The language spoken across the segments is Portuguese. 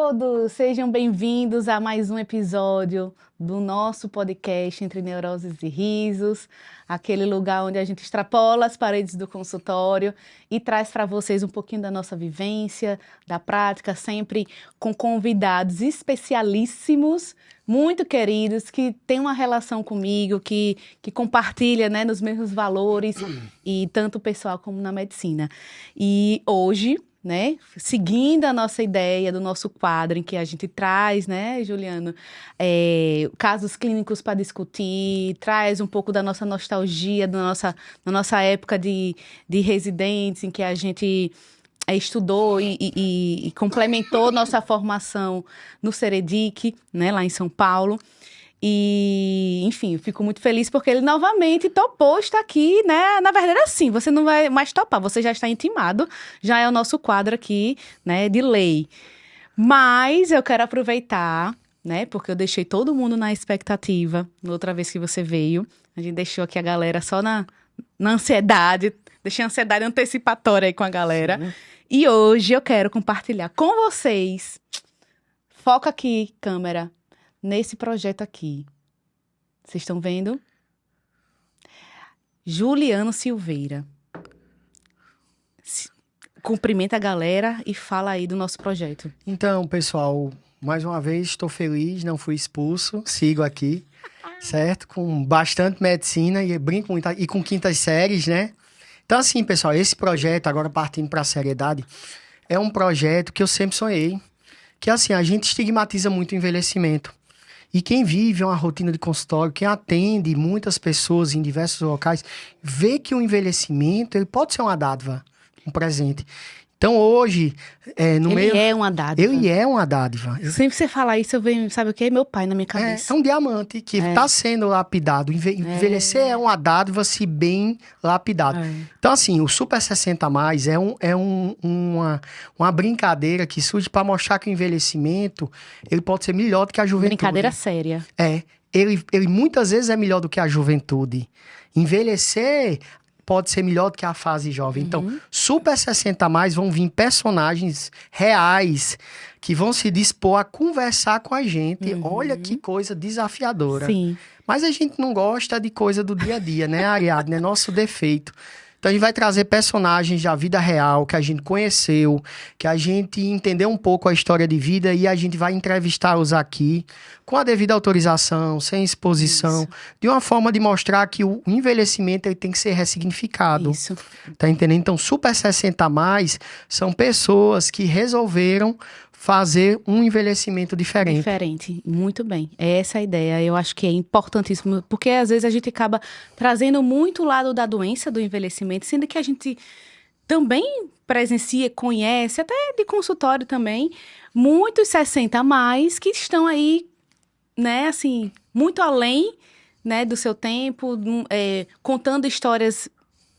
todos! Sejam bem-vindos a mais um episódio do nosso podcast Entre Neuroses e Risos, aquele lugar onde a gente extrapola as paredes do consultório e traz para vocês um pouquinho da nossa vivência, da prática, sempre com convidados especialíssimos, muito queridos, que têm uma relação comigo, que compartilha, né, nos mesmos valores, e tanto pessoal como na medicina. E hoje, né, seguindo a nossa ideia do nosso quadro em que a gente traz, né, Juliano, casos clínicos para discutir, traz um pouco da nossa nostalgia, da nossa época de residentes, em que a gente estudou e complementou nossa formação no Seredic, né, lá em São Paulo. E, enfim, eu fico muito feliz porque ele novamente topou estar aqui, né? Na verdade, assim, você não vai mais topar, você já está intimado, já é o nosso quadro aqui, né, de lei. Mas eu quero aproveitar, né, porque eu deixei todo mundo na expectativa, na outra vez que você veio. A gente deixou aqui a galera só na ansiedade, deixei a ansiedade antecipatória aí com a galera. Sim. E hoje eu quero compartilhar com vocês, foca aqui, câmera, nesse projeto aqui. Vocês estão vendo? Juliano Silveira. Cumprimenta a galera e fala aí do nosso projeto. Então, pessoal, mais uma vez estou feliz, não fui expulso, sigo aqui, certo? Com bastante medicina e brinco muito, e com quintas séries, né? Então, assim, pessoal, esse projeto, agora partindo para a seriedade, é um projeto que eu sempre sonhei, que, assim, a gente estigmatiza muito o envelhecimento. E quem vive uma rotina de consultório, quem atende muitas pessoas em diversos locais, vê que o envelhecimento ele pode ser uma dádiva, um presente. Então, hoje, Ele é uma dádiva. Ele é uma dádiva. Sempre que você fala isso, eu venho, sabe o quê? Meu pai na minha cabeça. É um diamante que está sendo lapidado. Envelhecer é uma dádiva, se bem lapidado. Então, assim, o Super 60+, uma brincadeira que surge para mostrar que o envelhecimento ele pode ser melhor do que a juventude. Brincadeira séria. Ele muitas vezes é melhor do que a juventude. Envelhecer pode ser melhor do que a fase jovem. Então, Super 60+, vão vir personagens reais que vão se dispor a conversar com a gente. Olha que coisa desafiadora. Sim. Mas a gente não gosta de coisa do dia a dia, né, Ariadne? É nosso defeito. Então, a gente vai trazer personagens da vida real, que a gente conheceu, que a gente entendeu um pouco a história de vida e a gente vai entrevistá-los aqui com a devida autorização, sem exposição, de uma forma de mostrar que o envelhecimento ele tem que ser ressignificado. Isso. Tá entendendo? Então, Super 60+, são pessoas que resolveram fazer um envelhecimento diferente. Diferente, muito bem. É essa a ideia, eu acho que é importantíssimo, porque às vezes a gente acaba trazendo muito o lado da doença do envelhecimento, sendo que a gente também presencia, conhece, até de consultório também, muitos 60+, que estão aí, né, assim, muito além, né, do seu tempo, contando histórias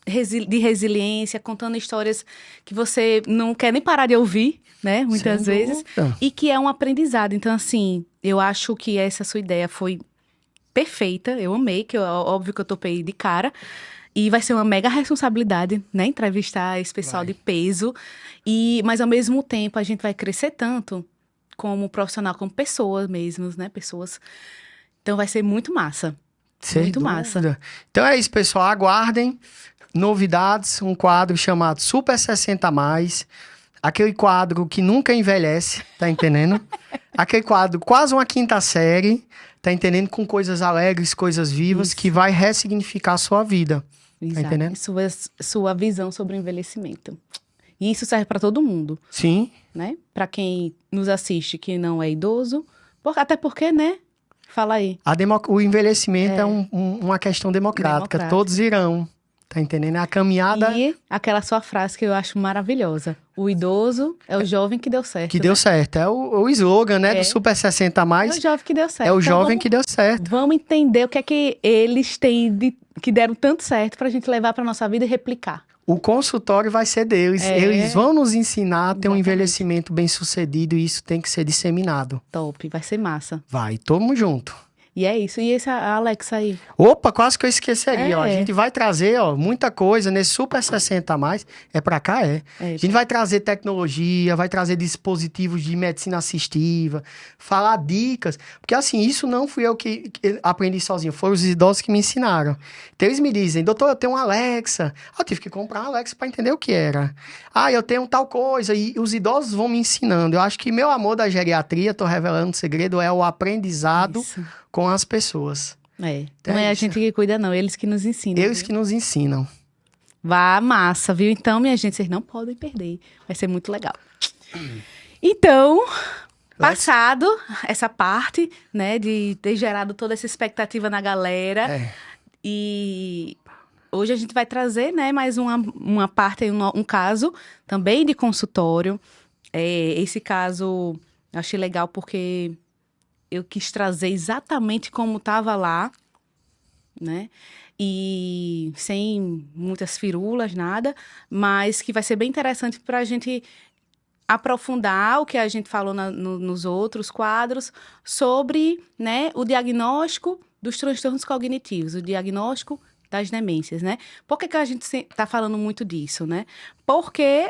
de resiliência, contando histórias que você não quer nem parar de ouvir, né, muitas vezes, e que é um aprendizado. Então, assim, eu acho que essa sua ideia foi perfeita, eu amei, óbvio que eu topei de cara, e vai ser uma mega responsabilidade, né, entrevistar esse pessoal de peso, mas ao mesmo tempo a gente vai crescer tanto como profissional, como pessoas mesmo, né, pessoas. Então vai ser muito massa. Muito massa. Então é isso, pessoal, aguardem novidades, um quadro chamado Super 60+, aquele quadro que nunca envelhece, tá entendendo? Aquele quadro quase uma quinta série, tá entendendo? Com coisas alegres, coisas vivas, que vai ressignificar a sua vida. Exato. Tá entendendo? Sua visão sobre o envelhecimento. E isso serve para todo mundo. Sim. Né? Para quem nos assiste que não é idoso, até porque, né? Fala aí. O envelhecimento é uma questão democrática. Todos irão. Tá entendendo? A caminhada... E aquela sua frase que eu acho maravilhosa. O idoso é o jovem que deu certo. Que deu certo. É o slogan, né? Do Super 60+. É o jovem que deu certo. É o jovem que deu certo. Vamos entender o que é que eles têm que deram tanto certo pra gente levar pra nossa vida e replicar. O consultório vai ser deles. Eles vão nos ensinar a ter um envelhecimento bem sucedido e isso tem que ser disseminado. Top, vai ser massa. Vai, tamo junto. E é isso. E esse a Alexa aí? Opa, quase que eu esqueceria. Ó. A É. gente vai trazer muita coisa nesse Super 60 a mais. É pra cá, é. É, A gente vai trazer tecnologia, vai trazer dispositivos de medicina assistiva, falar dicas. Porque assim, isso não fui eu que aprendi sozinho, foram os idosos que me ensinaram. Então eles me dizem, doutor, eu tenho uma Alexa. Eu tive que comprar uma Alexa pra entender o que era. Ah, eu tenho tal coisa. E os idosos vão me ensinando. Eu acho que meu amor da geriatria, tô revelando um segredo, é o aprendizado Isso. com as pessoas. É. Então Não é é a isso. gente que cuida, não. Eles que nos ensinam. Eles viu? que nos ensinam. Vá, massa, viu? Então, minha gente, vocês não podem perder. Vai ser muito legal. Então, passado essa parte, né, de ter gerado toda essa expectativa na galera. É. E hoje a gente vai trazer, né, mais uma parte, um caso também de consultório. Esse caso eu achei legal porque eu quis trazer exatamente como estava lá, né? E sem muitas firulas, nada, mas que vai ser bem interessante para a gente aprofundar o que a gente falou nos outros quadros sobre, né, o diagnóstico dos transtornos cognitivos, o diagnóstico das demências, né? Por que a gente está falando muito disso, né? Porque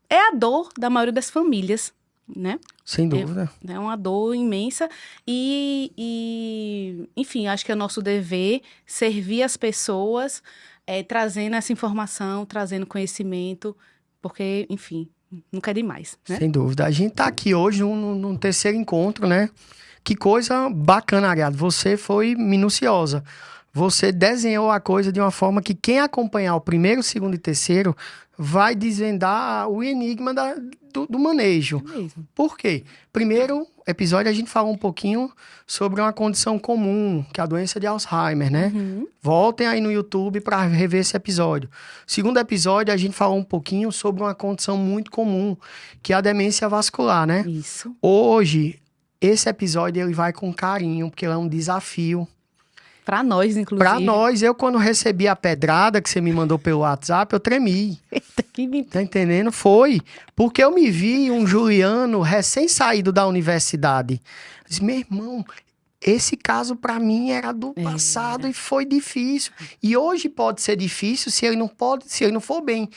é a dor da maioria das famílias, né? Sem dúvida. É uma dor imensa e, enfim, acho que é nosso dever servir as pessoas trazendo essa informação, trazendo conhecimento, porque, enfim, nunca é demais, né? Sem dúvida. A gente tá aqui hoje num terceiro encontro, né? Que coisa bacana, Ariado. Você foi minuciosa. Você desenhou a coisa de uma forma que quem acompanhar o primeiro, segundo e terceiro vai desvendar o enigma do manejo. É mesmo. Por quê? Primeiro episódio a gente falou um pouquinho sobre uma condição comum, que é a doença de Alzheimer, né? Uhum. Voltem aí no YouTube para rever esse episódio. Segundo episódio a gente falou um pouquinho sobre uma condição muito comum, que é a demência vascular, né? Isso. Hoje, esse episódio ele vai com carinho, porque ele é um desafio. Para nós, inclusive. Pra nós, eu quando recebi a pedrada que você me mandou pelo WhatsApp, eu tremi. Eita, que mentira. Tá entendendo? Foi. Porque eu me vi um Juliano recém-saído da universidade. Eu disse, meu irmão, esse caso pra mim era do passado e foi difícil. E hoje pode ser difícil se ele não for bem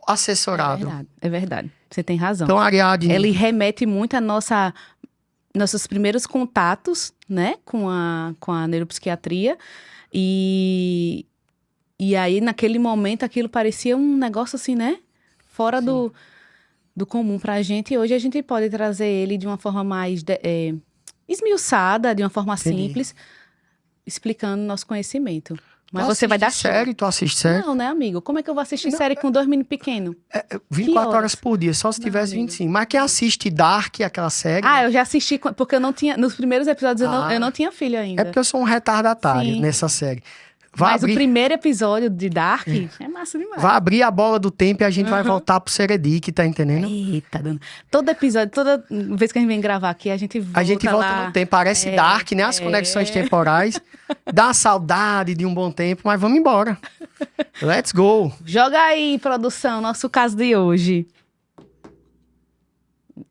assessorado. É verdade. Você tem razão. Então, Ariadne... Ele remete muito a nossos primeiros contatos, né, com a neuropsiquiatria. E aí, naquele momento, aquilo parecia um negócio assim, né, fora do comum pra gente. E hoje a gente pode trazer ele de uma forma mais esmiuçada, de uma forma Entendi. simples, explicando nosso conhecimento. Mas Tu você vai dar assiste série? Tu assiste série? Não, né, amigo? Como é que eu vou assistir série com 2 meninos pequenos? 24 horas? horas por dia, só se Não, tivesse amigo. 25. Mas quem assiste Dark, aquela série... Ah, eu já assisti, porque eu não tinha... Nos primeiros episódios Ah. eu não tinha filho ainda. É porque eu sou um retardatário Sim. nessa série. Vai Mas abrir, o primeiro episódio de Dark é massa demais. vai abrir a bola do tempo e a gente vai voltar pro Seredic, tá entendendo? Eita, dona. Todo episódio, toda vez que a gente vem gravar aqui, a gente volta A gente volta lá. no tempo, parece Dark, né? As conexões temporais. Dá uma saudade de um bom tempo, mas vamos embora. Let's go. Joga aí, produção, nosso caso de hoje.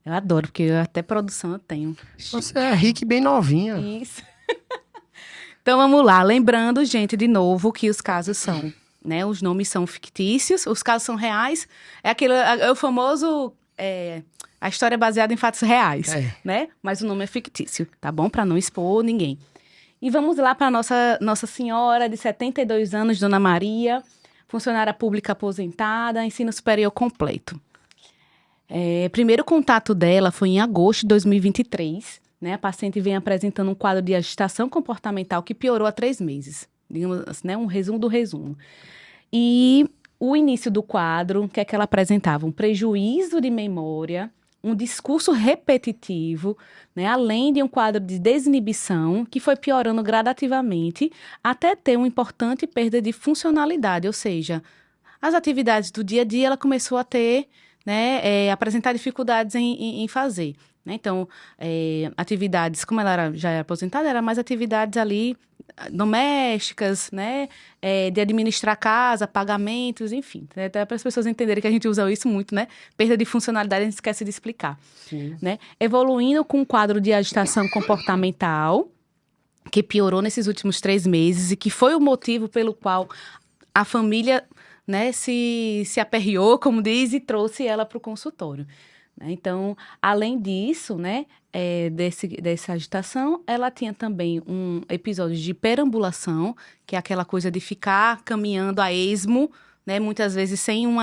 Eu adoro, porque até produção eu tenho. Você é rica e bem novinha. Isso. Então vamos lá, lembrando, gente, de novo que os casos são, né? Os nomes são fictícios, os casos são reais. É o famoso a história é baseada em fatos reais, né? Mas o nome é fictício, tá bom? Para não expor ninguém. E vamos lá para nossa senhora de 72 anos, Dona Maria, funcionária pública aposentada, ensino superior completo. Primeiro contato dela foi em agosto de 2023. Né? A paciente vem apresentando um quadro de agitação comportamental que piorou há 3 meses. Digamos assim, né? Um resumo do resumo. E o início do quadro, o que é que ela apresentava? Um prejuízo de memória, um discurso repetitivo, né? Além de um quadro de desinibição, que foi piorando gradativamente, até ter uma importante perda de funcionalidade, ou seja, as atividades do dia a dia ela começou a ter, né? Apresentar dificuldades em fazer. Então, atividades, como ela já era aposentada, eram mais atividades ali domésticas, né? De administrar a casa, pagamentos, enfim. Até para as pessoas entenderem que a gente usa isso muito, né? Perda de funcionalidade, a gente esquece de explicar. Sim. Né? Evoluindo com um quadro de agitação comportamental, que piorou nesses últimos 3 meses e que foi o motivo pelo qual a família, né, se aperreou, como diz, e trouxe ela para o consultório. Então, além disso, né, dessa agitação, ela tinha também um episódio de perambulação, que é aquela coisa de ficar caminhando a esmo, né, muitas vezes sem um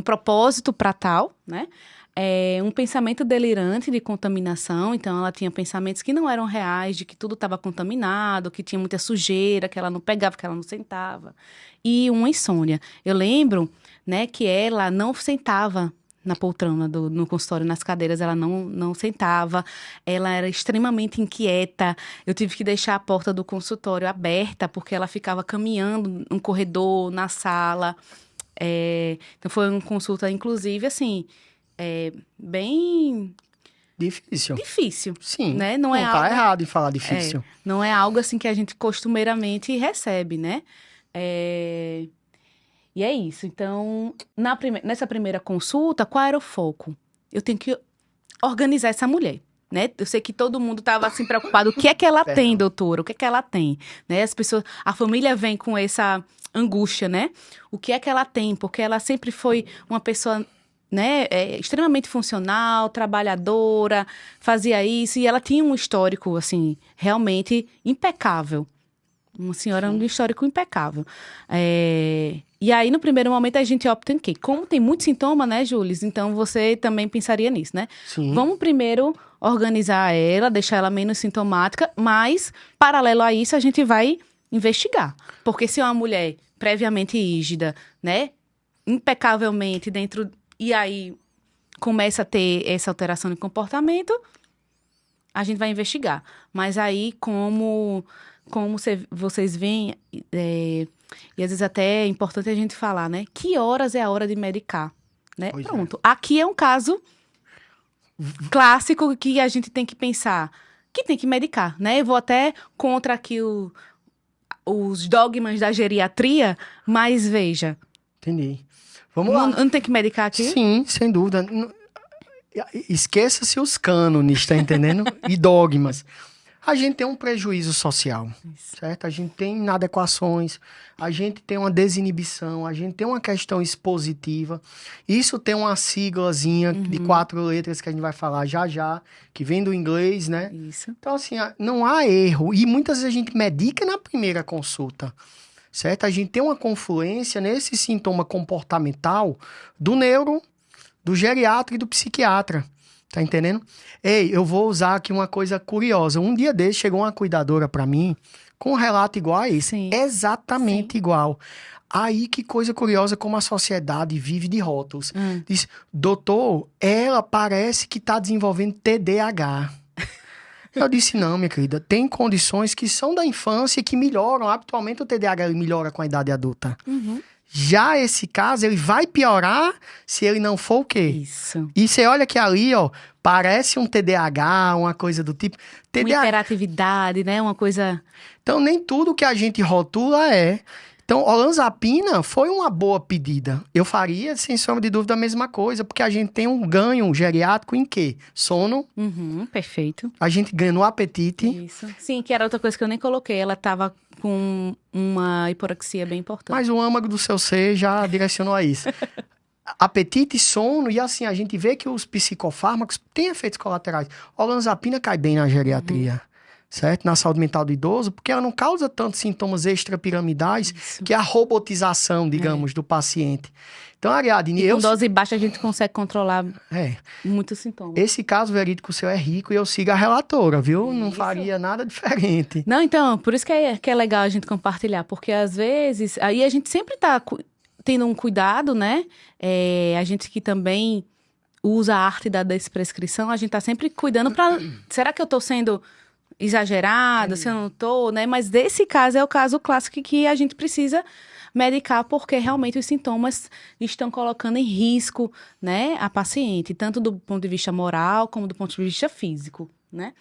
propósito para tal, né? Um pensamento delirante de contaminação, então ela tinha pensamentos que não eram reais, de que tudo estava contaminado, que tinha muita sujeira, que ela não pegava, que ela não sentava, e uma insônia. Eu lembro, né, que ela não sentava na poltrona no consultório, nas cadeiras, ela não sentava, ela era extremamente inquieta, eu tive que deixar a porta do consultório aberta, porque ela ficava caminhando no corredor, na sala. Então foi uma consulta, inclusive, assim, bem difícil, Sim, né? não é tá algo, errado em falar difícil. não é algo assim que a gente costumeiramente recebe, né? E é isso. Então, nessa primeira consulta, qual era o foco? Eu tenho que organizar essa mulher, né? Eu sei que todo mundo estava assim preocupado. O que é que ela tem, doutora? O que é que ela tem? Né? A família vem com essa angústia, né? O que é que ela tem? Porque ela sempre foi uma pessoa, né, extremamente funcional, trabalhadora, fazia isso, e ela tinha um histórico, assim, realmente impecável. Uma senhora de um histórico impecável. E aí, no primeiro momento, a gente opta em quê? Como tem muito sintoma, né, Júlis? Então, você também pensaria nisso, né? Sim. Vamos primeiro organizar ela, deixar ela menos sintomática, mas, paralelo a isso, a gente vai investigar. Porque se é uma mulher previamente rígida, né, impecavelmente dentro... E aí, começa a ter essa alteração de comportamento, a gente vai investigar. Mas aí, como vocês veem, e às vezes até é importante a gente falar, né? Que horas é a hora de medicar, né? Pois Pronto. Aqui é um caso clássico que a gente tem que pensar, que tem que medicar, né? Eu vou até contra aqui os dogmas da geriatria, mas veja. Entendi. Vamos lá. Não tem que medicar aqui? Sim, sem dúvida. Esqueça-se os cânones, tá entendendo? E dogmas. A gente tem um prejuízo social, certo? A gente tem inadequações, a gente tem uma desinibição, a gente tem uma questão expositiva. Isso tem uma siglazinha de 4 letras que a gente vai falar já, que vem do inglês, né? Isso. Então, assim, não há erro. E muitas vezes a gente medica na primeira consulta, certo? A gente tem uma confluência nesse sintoma comportamental do neuro, do geriatra e do psiquiatra. Tá entendendo? Ei, eu vou usar aqui uma coisa curiosa. Um dia desse chegou uma cuidadora pra mim com um relato igual a esse. Sim. Exatamente igual. Aí, que coisa curiosa como a sociedade vive de rótulos. Diz, doutor, ela parece que tá desenvolvendo TDAH. Eu disse, não, minha querida, tem condições que são da infância e que melhoram. Habitualmente o TDAH ele melhora com a idade adulta. Já esse caso, ele vai piorar se ele não for o quê? Isso. E você olha que ali, ó, parece um TDAH, uma coisa do tipo. Uma hiperatividade, né? Uma coisa... Então, nem tudo que a gente rotula é. Então, olanzapina foi uma boa pedida. Eu faria, sem sombra de dúvida, a mesma coisa, porque a gente tem um ganho geriátrico em quê? Sono. Perfeito. A gente ganha no apetite. Isso. Sim, que era outra coisa que eu nem coloquei. Ela tava com uma hiporaxia bem importante. Mas o âmago do seu ser já direcionou a isso. Apetite, sono, e assim, a gente vê que os psicofármacos têm efeitos colaterais. Olanzapina cai bem na geriatria, certo? Na saúde mental do idoso, porque ela não causa tantos sintomas extrapiramidais que a robotização, digamos, do paciente. Então, Ariadne, com dose baixa a gente consegue controlar muitos sintomas. Esse caso verídico seu é rico e eu sigo a relatora, viu? Não faria nada diferente. Não, então, por isso que é legal a gente compartilhar, porque às vezes, aí a gente sempre tá tendo um cuidado, né? A gente que também usa a arte da desprescrição, a gente tá sempre cuidando para será que eu tô sendo exagerado, se eu não tô, né? Mas desse caso é o caso clássico que a gente precisa medicar porque realmente os sintomas estão colocando em risco, né, a paciente, tanto do ponto de vista moral como do ponto de vista físico, né?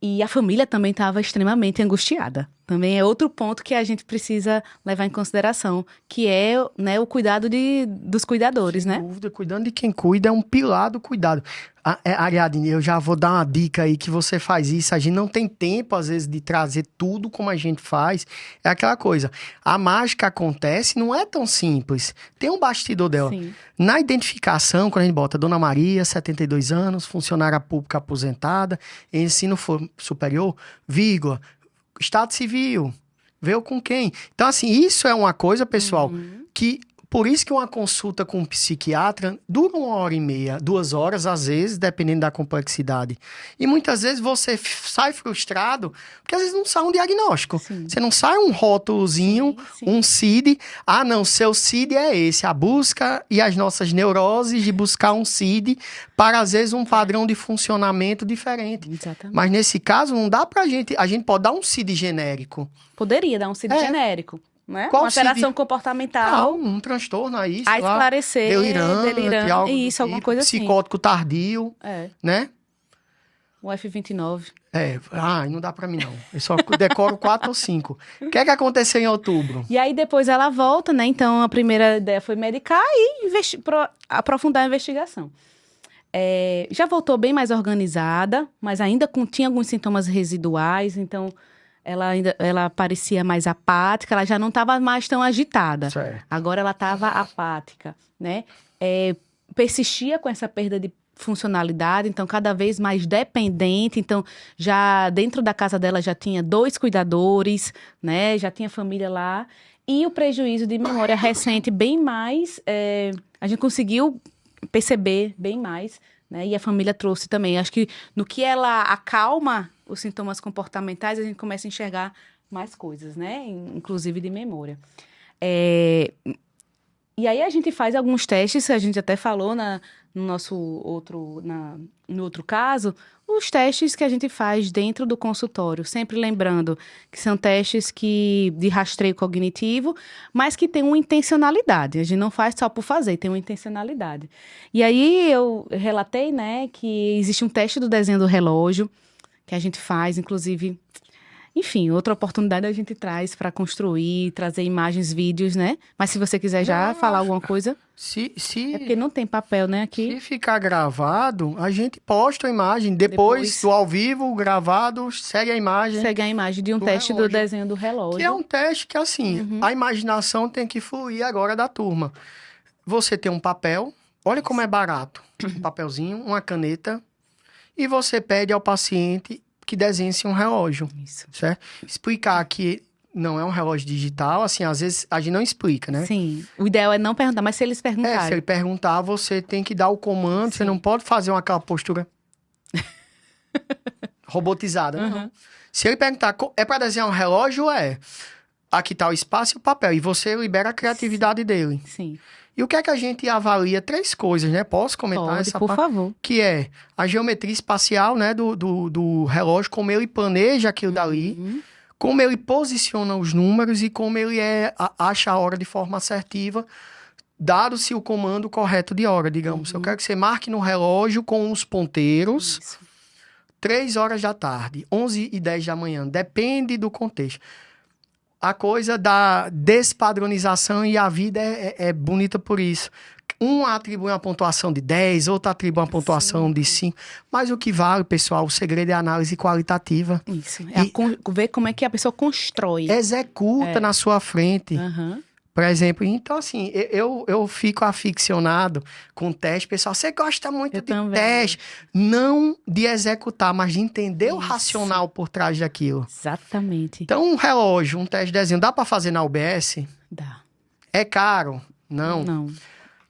E a família também estava extremamente angustiada. Também é outro ponto que a gente precisa levar em consideração, que é, né, o cuidado dos cuidadores, Sem né? dúvida, cuidando de quem cuida é um pilar do cuidado. Ariadne, eu já vou dar uma dica aí que você faz isso. A gente não tem tempo, às vezes, de trazer tudo como a gente faz. É aquela coisa. A mágica acontece, não é tão simples. Tem um bastidor dela. Sim. Na identificação, quando a gente bota Dona Maria, 72 anos, funcionária pública aposentada, ensino superior, vírgula, Estado civil, veio com quem? Então, assim, isso é uma coisa, pessoal, que... Por isso que uma consulta com um psiquiatra dura 1h30, 2 horas, às vezes, dependendo da complexidade. E muitas vezes você sai frustrado, porque às vezes não sai um diagnóstico. Sim. Você não sai um rótulozinho, Sim. um CID. Ah, não, seu CID é esse. A busca e as nossas neuroses de buscar um CID para, às vezes, um padrão de funcionamento diferente. Exatamente. Mas nesse caso, não dá pra gente... A gente pode dar um CID genérico. Poderia dar um CID genérico, né? Qual uma alteração CID? comportamental. Um transtorno aí, A sei lá, esclarecer, delirante, algo do isso, alguma tipo, coisa assim. psicótico tardio, É, né? o F29. Não dá pra mim não. Eu só decoro 4 ou 5. O que é que aconteceu em outubro? E aí depois ela volta, né? Então a primeira ideia foi medicar e aprofundar a investigação. Já voltou bem mais organizada, mas ainda tinha alguns sintomas residuais, então ela parecia mais apática, ela já não estava mais tão agitada. Certo. Agora ela estava apática, né? Persistia com essa perda de funcionalidade, então cada vez mais dependente, então já dentro da casa dela já tinha 2 cuidadores, né? Já tinha família lá, e o prejuízo de memória recente bem mais, a gente conseguiu perceber bem mais, né? E a família trouxe também. Acho que no que ela acalma os sintomas comportamentais, a gente começa a enxergar mais coisas, né? Inclusive de memória. E aí a gente faz alguns testes, a gente até falou no outro caso, os testes que a gente faz dentro do consultório, sempre lembrando que são testes de rastreio cognitivo, mas que tem uma intencionalidade, a gente não faz só por fazer, tem uma intencionalidade. E aí eu relatei, né, que existe um teste do desenho do relógio, que a gente faz, inclusive... Enfim, outra oportunidade a gente traz para construir, trazer imagens, vídeos, né? Mas se você quiser já falar alguma coisa... É porque não tem papel, né, aqui. Se ficar gravado, a gente posta a imagem. Depois do ao vivo, gravado, segue a imagem. Segue a imagem de um teste do desenho do relógio. Que é um teste que, assim, a imaginação tem que fluir agora da turma. Você tem um papel, olha como é barato. Um papelzinho, uma caneta, e você pede ao paciente... que desenhe um relógio, Isso. certo? Explicar que não é um relógio digital, assim, às vezes a gente não explica, né? Sim, o ideal é não perguntar, mas se eles perguntarem... Se ele perguntar, você tem que dar o comando, Sim. Você não pode fazer aquela postura robotizada, não. Se ele perguntar, é para desenhar um relógio? Aqui tá o espaço e o papel, e você libera a criatividade dele. Sim. E o que é que a gente avalia? 3 coisas, né? Posso comentar Pode, essa por parte? favor. Que é a geometria espacial, né? Do relógio, como ele planeja aquilo dali, como ele posiciona os números e como ele acha a hora de forma assertiva, dado-se o comando correto de hora, digamos. Eu quero que você marque no relógio com os ponteiros, 3 horas da tarde, 11h10 da manhã, depende do contexto. A coisa da despadronização e a vida é bonita por isso. Um atribui uma pontuação de 10, outro atribui uma pontuação de 5. Mas o que vale, pessoal, o segredo é a análise qualitativa. Isso. Ver como é que a pessoa constrói. Executa na sua frente. Uhum. Por exemplo, então assim, eu fico aficionado com teste. Pessoal, você gosta muito de teste, não de executar, mas de entender o racional por trás daquilo. Exatamente. Então, um relógio, um teste de desenho, dá para fazer na UBS? Dá. É caro? Não. Não.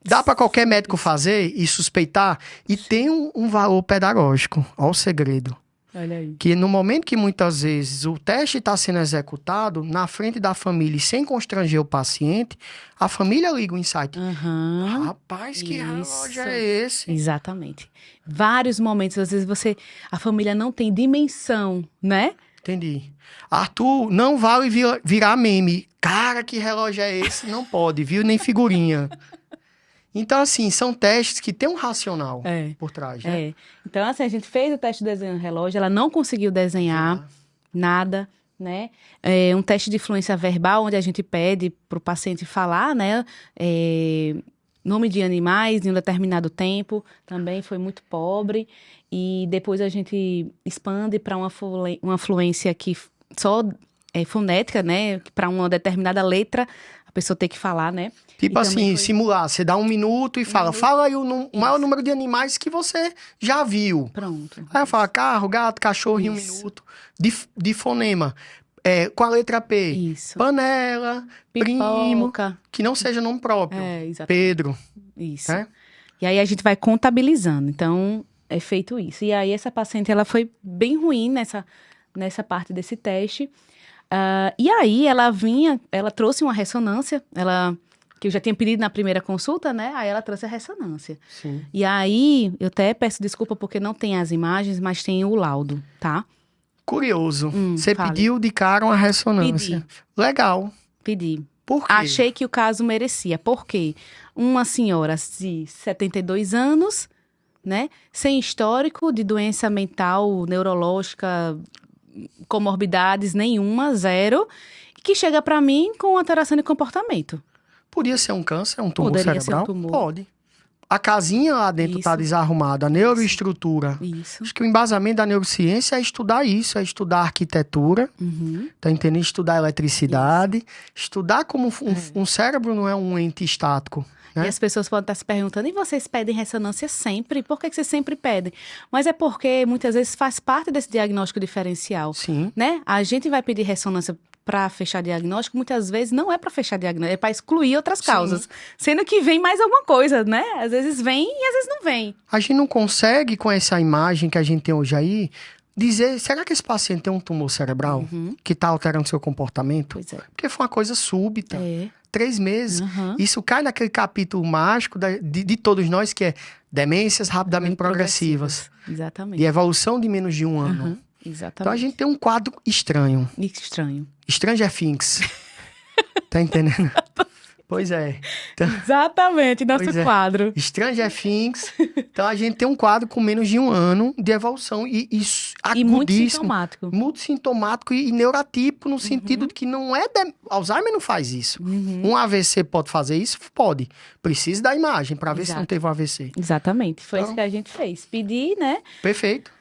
Dá para qualquer médico fazer e suspeitar? E tem um valor pedagógico. Olha o segredo. Olha aí. Que no momento que muitas vezes o teste está sendo executado, na frente da família e sem constranger o paciente, a família liga o insight. Rapaz, que relógio é esse? Exatamente. Vários momentos, às vezes a família não tem dimensão, né? Entendi. Arthur, não vale virar meme. Cara, que relógio é esse? Não pode, viu? Nem figurinha. Então, assim, são testes que tem um racional por trás, né? Então, assim, a gente fez o teste de desenho no relógio, ela não conseguiu desenhar nada, né? Um teste de fluência verbal, onde a gente pede para o paciente falar, né? Nome de animais em um determinado tempo, também foi muito pobre. E depois a gente expande para uma fluência que só é fonética, né? Para uma determinada letra, a pessoa tem que falar, né? Tipo assim, simular. Você dá 1 minuto e fala aí o maior número de animais que você já viu. Pronto. Aí fala carro, gato, cachorro em 1 minuto. De fonema. Com a letra P. Isso. Panela, primo. Que não seja nome próprio. Exatamente. Pedro. Isso. E aí a gente vai contabilizando. Então, é feito isso. E aí essa paciente, ela foi bem ruim nessa parte desse teste. E aí ela trouxe uma ressonância, que eu já tinha pedido na primeira consulta, né? Aí ela trouxe a ressonância. Sim. E aí, eu até peço desculpa porque não tem as imagens, mas tem o laudo, tá? Curioso. Você fale. pediu de cara uma ressonância. Pedi. Legal. Pedi. Por quê? Achei que o caso merecia. Por quê? Uma senhora de 72 anos, né? Sem histórico de doença mental, neurológica, comorbidades nenhuma, 0, que chega para mim com alteração de comportamento. Podia ser um câncer, um tumor Poderia cerebral? ser um tumor. Pode. A casinha lá dentro está desarrumada, a neuroestrutura. Isso. Acho que o embasamento da neurociência é estudar isso, é estudar arquitetura, tá entendendo? Estudar eletricidade, estudar como um cérebro não é um ente estático. Né? E as pessoas podem estar se perguntando, e vocês pedem ressonância sempre? Por que vocês sempre pedem? Mas é porque muitas vezes faz parte desse diagnóstico diferencial. Sim. Né? A gente vai pedir ressonância para fechar diagnóstico, muitas vezes não é para fechar diagnóstico, é para excluir outras causas. Sendo que vem mais alguma coisa, né? Às vezes vem e às vezes não vem. A gente não consegue, com essa imagem que a gente tem hoje aí, dizer, será que esse paciente tem um tumor cerebral que está alterando seu comportamento? Pois é. Porque foi uma coisa súbita. 3 meses. Isso cai naquele capítulo mágico de todos nós, que é demências rapidamente progressivas. Exatamente. De evolução de menos de 1 ano. Exatamente. Então a gente tem um quadro estranho. Estranho. Stranger Things. Tá entendendo? Pois é. Então, exatamente, nosso quadro. Stranger Things. Então a gente tem um quadro com menos de 1 ano de evolução e muito sintomático. Muito sintomático e neurotípico no sentido de que não é... Alzheimer não faz isso. Um AVC pode fazer isso? Pode. Precisa da imagem para ver se não teve um AVC. Exatamente. Foi isso que a gente fez. Pedir, né? Perfeito.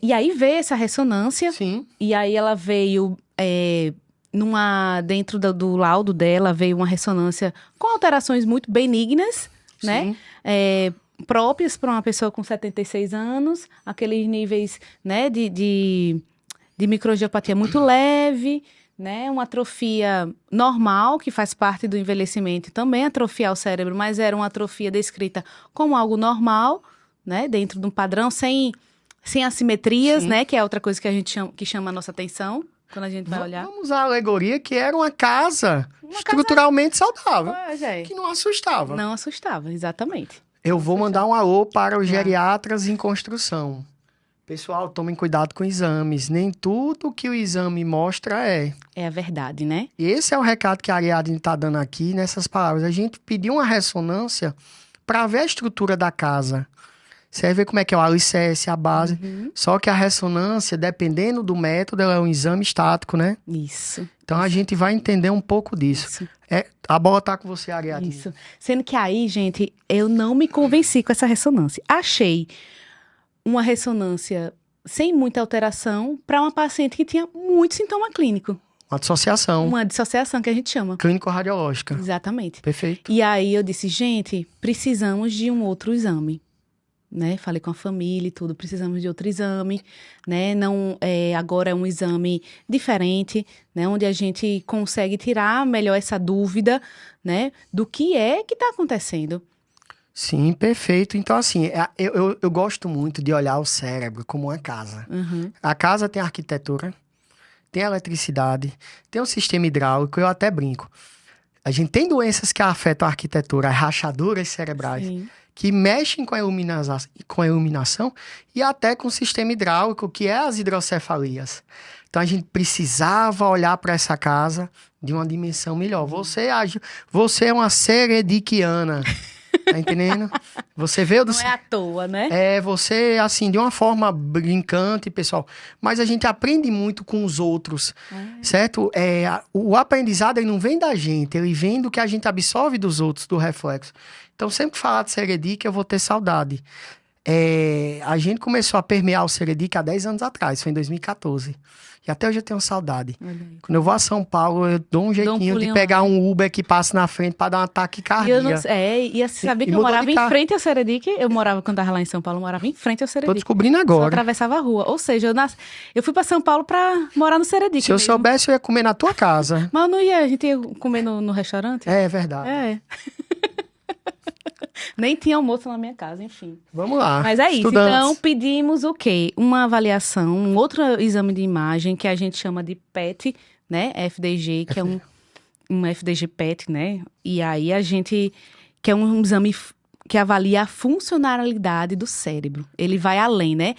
E aí veio essa ressonância. Sim. E aí ela veio... dentro do laudo dela veio uma ressonância com alterações muito benignas, né? Próprias para uma pessoa com 76 anos, aqueles níveis, né, de microangiopatia muito leve, né? Uma atrofia normal, que faz parte do envelhecimento, também atrofiar o cérebro, mas era uma atrofia descrita como algo normal, né? Dentro de um padrão, sem assimetrias, né? Que é outra coisa que a gente chama a nossa atenção. Quando a gente vai olhar. Vamos usar a alegoria que era uma casa estruturalmente saudável. Que não assustava. Não assustava, exatamente. Eu vou mandar um alô para os geriatras em construção. Pessoal, tomem cuidado com exames. Nem tudo que o exame mostra é. É a verdade, né? E esse é o recado que a Ariadne está dando aqui nessas palavras. A gente pediu uma ressonância para ver a estrutura da casa. Você vai ver como é que é o alicerce, a base. Só que a ressonância, dependendo do método, ela é um exame estático, né? Isso. Então a gente vai entender um pouco disso. A bola tá com você, Ariadne. Isso. Sendo que aí, gente, eu não me convenci com essa ressonância. Achei uma ressonância sem muita alteração para uma paciente que tinha muito sintoma clínico. Uma dissociação. Uma dissociação que a gente chama. Clínico-radiológica. Exatamente. Perfeito. E aí eu disse, gente, precisamos de um outro exame. Né? Falei com a família e tudo, precisamos de outro exame, né? Não, agora é um exame diferente, né? Onde a gente consegue tirar melhor essa dúvida, né? Do que é que está acontecendo. Sim, perfeito. Então, assim, eu gosto muito de olhar o cérebro como uma casa. A casa tem arquitetura, tem eletricidade, tem um sistema hidráulico, eu até brinco. A gente tem doenças que afetam a arquitetura, as rachaduras cerebrais. Sim. Que mexem com a iluminação e até com o sistema hidráulico, que é as hidrocefalias. Então, a gente precisava olhar para essa casa de uma dimensão melhor. Você é uma serediquiana. Tá entendendo? Você veio do... Não é à toa, né? Você, assim, de uma forma brincante, pessoal. Mas a gente aprende muito com os outros, certo? O aprendizado, ele não vem da gente, ele vem do que a gente absorve dos outros, do reflexo. Então, sempre que falar de Seredic, eu vou ter saudade. A gente começou a permear o Seredic há 10 anos atrás, foi em 2014. E até hoje eu tenho saudade. Quando eu vou a São Paulo, eu dou um jeitinho de pegar um Uber que passa na frente para dar um ataque cardíaco. E sabia que eu morava em frente ao Seredic? Eu morava, quando estava lá em São Paulo, eu morava em frente ao Seredic. Tô descobrindo agora. Só atravessava a rua. Ou seja, eu fui para São Paulo para morar no Seredic. Se eu soubesse, eu ia comer na tua casa. Mas eu não ia, a gente ia comer no restaurante. É verdade. Nem tinha almoço na minha casa, enfim. Vamos lá. Mas é isso. Estudantes. Então, pedimos o quê? Uma avaliação, um outro exame de imagem que a gente chama de PET, né? FDG, que é um FDG PET, né? E aí a gente... que é um exame que avalia a funcionalidade do cérebro. Ele vai além, né?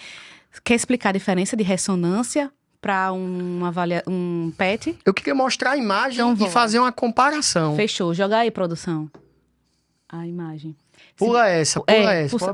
Quer explicar a diferença de ressonância para um PET? Eu queria mostrar a imagem Então, e fazer uma comparação. Fechou. Joga aí, produção. A imagem. Pula essa.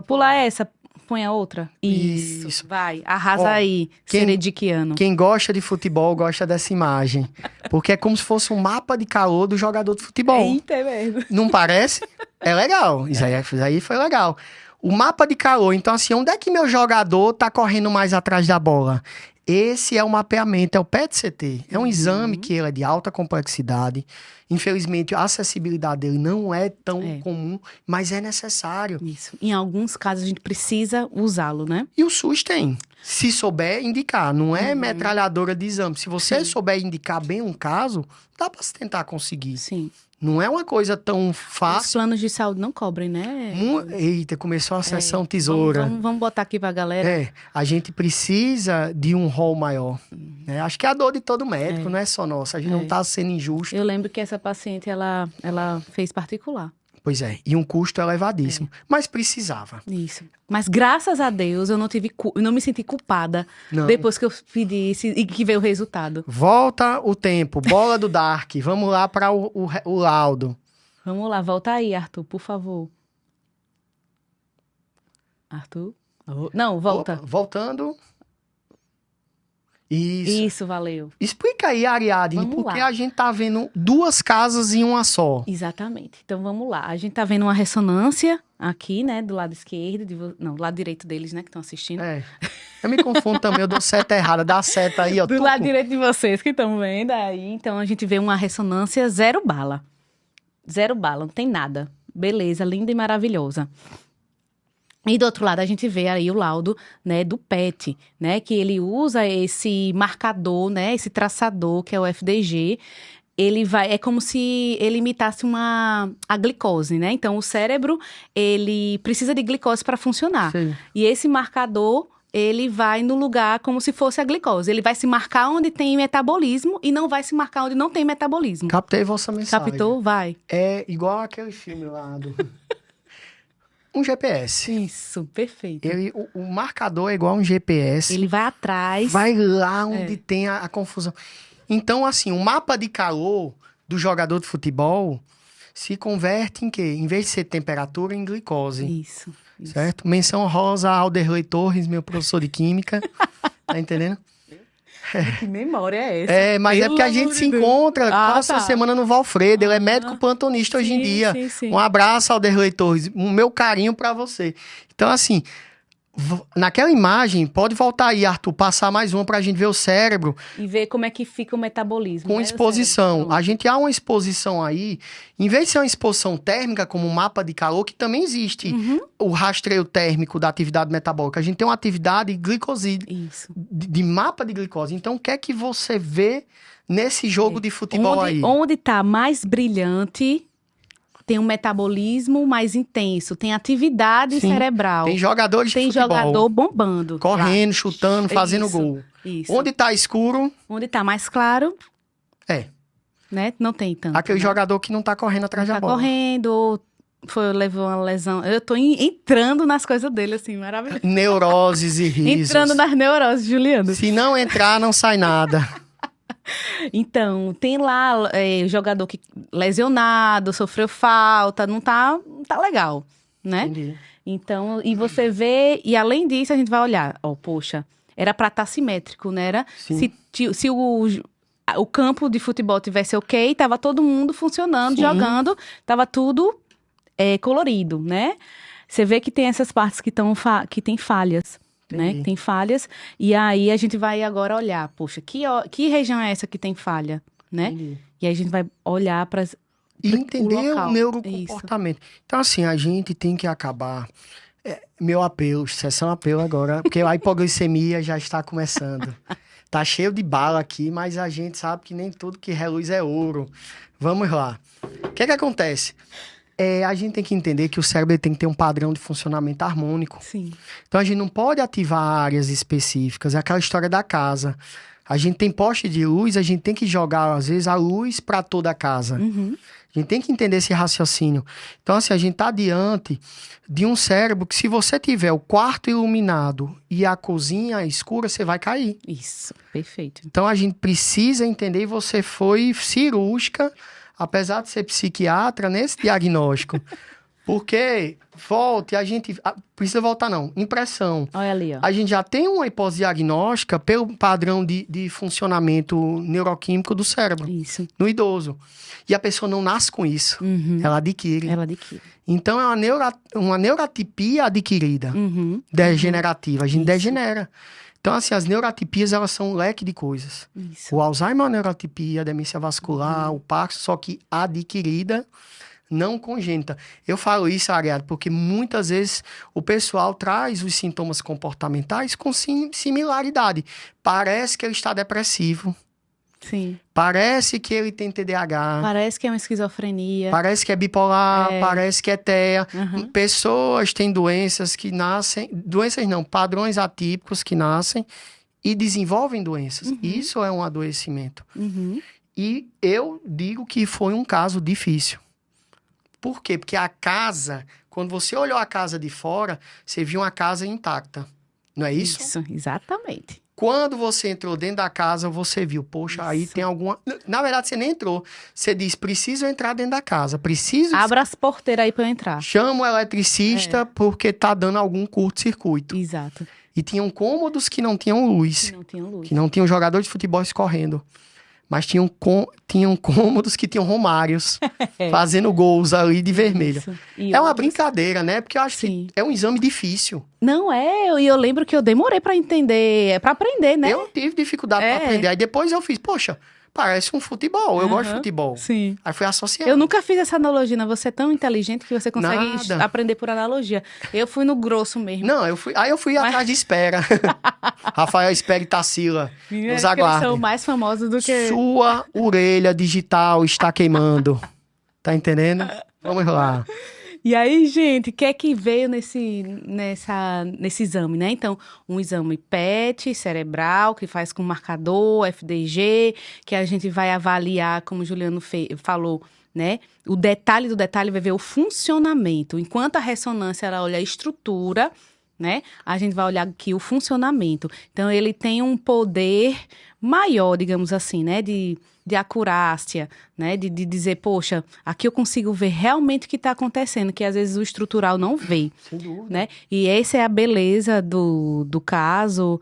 Pula essa, põe a outra. Isso. Vai, arrasa aí, Serediquiano. Quem gosta de futebol gosta dessa imagem. Porque é como se fosse um mapa de calor do jogador de futebol. Eita, é mesmo. Não parece? É legal. Isso aí foi legal. O mapa de calor. Então, assim, onde é que meu jogador tá correndo mais atrás da bola? Esse é o mapeamento, é o PET-CT. É um exame que ele é de alta complexidade. Infelizmente, a acessibilidade dele não é tão comum, mas é necessário. Isso. Em alguns casos, a gente precisa usá-lo, né? E o SUS tem. Se souber indicar, não é metralhadora de exame. Se você souber indicar bem um caso, dá para se tentar conseguir. Sim. Não é uma coisa tão fácil. Os planos de saúde não cobrem, né? Eita, começou a sessão tesoura. Vamos botar aqui pra galera. A gente precisa de um rol maior. Né? Acho que é a dor de todo médico, não é só nossa. A gente não tá sendo injusto. Eu lembro que essa paciente, ela fez particular. Pois é, e um custo elevadíssimo. Mas precisava. Isso. Mas graças a Deus eu não me senti culpada depois que eu pedi e que veio o resultado. Volta o tempo, bola do Dark. Vamos lá para o laudo. Vamos lá, volta aí, Arthur, por favor. Arthur? Não, volta. Opa, voltando. Isso, valeu. Explica aí, Ariadne, porque a gente tá vendo duas casas em uma só. Exatamente. Então, vamos lá. A gente tá vendo uma ressonância aqui, né, do lado esquerdo, do lado direito deles, né, que estão assistindo. Eu me confundo também, eu dou seta errada, dá seta aí, ó. Do lado direito de vocês que estão vendo aí. Então, a gente vê uma ressonância 0 bala. 0 bala, não tem nada. Beleza, linda e maravilhosa. E do outro lado a gente vê aí o laudo, né, do PET, né, que ele usa esse marcador, né, esse traçador que é o FDG. É como se ele imitasse a glicose, né? Então o cérebro, ele precisa de glicose para funcionar. Sim. E esse marcador, ele vai no lugar como se fosse a glicose. Ele vai se marcar onde tem metabolismo e não vai se marcar onde não tem metabolismo. Captei vossa mensagem. Captou? Vai. É igual aquele filme lá do... Um GPS. Isso, perfeito. O marcador é igual um GPS. Ele vai atrás. Vai lá onde tem a confusão. Então, assim, o mapa de calor do jogador de futebol se converte em quê? Em vez de ser temperatura, em glicose. Isso. Certo? Menção rosa a Alderley Torres, meu professor de química. Tá entendendo? Que memória é essa? Mas é porque a gente se encontra quase semana no Valfredo. Ele é médico plantonista hoje em dia. Sim. Um abraço, Alderley Torres. O meu carinho pra você. Então, assim, naquela imagem, pode voltar aí, Arthur, passar mais uma pra gente ver o cérebro. E ver como é que fica o metabolismo. Com exposição. A gente há uma exposição aí, em vez de ser uma exposição térmica, como um mapa de calor, que também existe o rastreio térmico da atividade metabólica. A gente tem uma atividade glicosídea, de mapa de glicose. Então, o que é que você vê nesse jogo de futebol aí? Onde tá mais brilhante... Tem um metabolismo mais intenso, tem atividade cerebral. Tem jogadores de futebol. Tem jogador bombando. Correndo, chutando, fazendo gol. Isso. Onde tá escuro... Onde tá mais claro... Né? Não tem tanto. Aquele jogador que não tá correndo atrás da bola. Tá correndo, levou uma lesão. Eu tô entrando nas coisas dele, assim, maravilhoso. Neuroses e risos. Entrando nas neuroses, Juliano. Se não entrar, não sai nada. Então, tem lá jogador que lesionado, sofreu falta, não tá legal, né? Entendi. Então, e você vê, e além disso, a gente vai olhar, ó, poxa, era pra estar simétrico, né? Sim. Se o campo de futebol tivesse ok, tava todo mundo funcionando, Sim. jogando, tava tudo colorido, né? Você vê que tem essas partes que tem falhas, né? Entendi. Que tem falhas, e aí a gente vai agora olhar, poxa, que região é essa que tem falha, né? Entendi. E aí a gente vai olhar para E o entender o local. Isso. neurocomportamento. Então, assim, a gente tem que acabar. Meu apelo, sessão apelo agora, porque a hipoglicemia já está começando. Tá cheio de bala aqui, mas a gente sabe que nem tudo que reluz é ouro. Vamos lá. O que é que acontece? A gente tem que entender que o cérebro ele tem que ter um padrão de funcionamento harmônico. Sim. Então a gente não pode ativar áreas específicas. É aquela história da casa. A gente tem poste de luz, a gente tem que jogar, às vezes, a luz para toda a casa. Uhum. A gente tem que entender esse raciocínio. Então, assim, a gente está diante de um cérebro que, se você tiver o quarto iluminado e a cozinha escura, você vai cair. Isso, perfeito. Então, a gente precisa entender, e você foi cirúrgica, apesar de ser psiquiatra, nesse diagnóstico. Porque, precisa voltar não, impressão. Olha ali, ó. A gente já tem uma hipótese diagnóstica pelo padrão de funcionamento neuroquímico do cérebro, Isso. no idoso. E a pessoa não nasce com isso, Uhum. ela adquire. Ela adquire. Então, é uma neurotipia adquirida, Uhum. degenerativa, a gente Isso. degenera. Então, assim, as neurotipias, elas são um leque de coisas. Isso. O Alzheimer é uma neurotipia, a demência vascular, o Parkinson, só que adquirida, não congênita. Eu falo isso, Ariadne, porque muitas vezes o pessoal traz os sintomas comportamentais com similaridade. Parece que ele está depressivo, Sim. parece que ele tem TDAH, Parece que é uma esquizofrenia. parece que é bipolar, parece que é TEA. Uhum. Pessoas têm doenças que nascem, doenças não, padrões atípicos que nascem e desenvolvem doenças. Uhum. Isso é um adoecimento. Uhum. E eu digo que foi um caso difícil. Por quê? Porque a casa, quando você olhou a casa de fora, você viu uma casa intacta. Não é isso? Isso, exatamente. Quando você entrou dentro da casa, você viu, poxa, aí Isso. tem alguma... Na verdade, você nem entrou. Você disse, preciso entrar dentro da casa, preciso... Abra as porteiras aí pra eu entrar. Chama o eletricista porque tá dando algum curto-circuito. Exato. E tinham cômodos que não tinham luz, Que não tinha luz. que não tinham jogador de futebol escorrendo. Mas tinham cômodos que tinham romários fazendo gols ali de vermelho. Isso. E É uma outros- brincadeira, né? Porque eu acho Sim. que é um exame difícil. Não é, e eu lembro que eu demorei pra entender, pra aprender, né? Eu tive dificuldade para aprender. Aí depois eu fiz, poxa, parece um futebol. Eu gosto de Aham. futebol. Sim. Aí fui associando. Eu nunca fiz essa analogia, né? Você é tão inteligente que você consegue Nada. aprender por analogia. Eu fui no grosso mesmo. Não, aí eu fui atrás de Espera. Rafael Espera e Tarsila. Menina, Nos acho que eles são aguardem. mais famosos do que... Sua orelha digital está queimando. Tá entendendo? Vamos lá. E aí, gente, o que é que veio nesse exame, né? Então, um exame PET cerebral, que faz com marcador, FDG, que a gente vai avaliar, como o Juliano falou, né? O detalhe do detalhe vai ver o funcionamento. Enquanto a ressonância, ela olha a estrutura, né? A gente vai olhar aqui o funcionamento. Então, ele tem um poder maior, digamos assim, né? De acurácia, né? De dizer, poxa, aqui eu consigo ver realmente o que está acontecendo, que às vezes o estrutural não vê, Sem dúvida. né? E essa é a beleza do caso,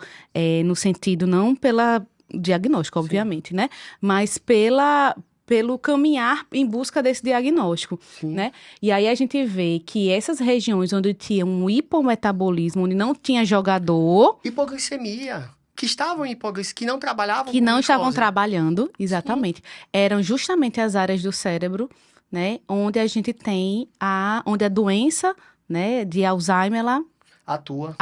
no sentido não pela diagnóstico, obviamente, né? Mas pelo caminhar em busca desse diagnóstico, Sim. né? E aí a gente vê que essas regiões onde tinha um hipometabolismo, onde não tinha jogador, Hipoglicemia. Que estavam em hipoglicemia, que não trabalhavam que com não estavam glicose. trabalhando, exatamente, eram justamente as áreas do cérebro, né? Onde a gente tem onde a doença, né, de Alzheimer, ela atua.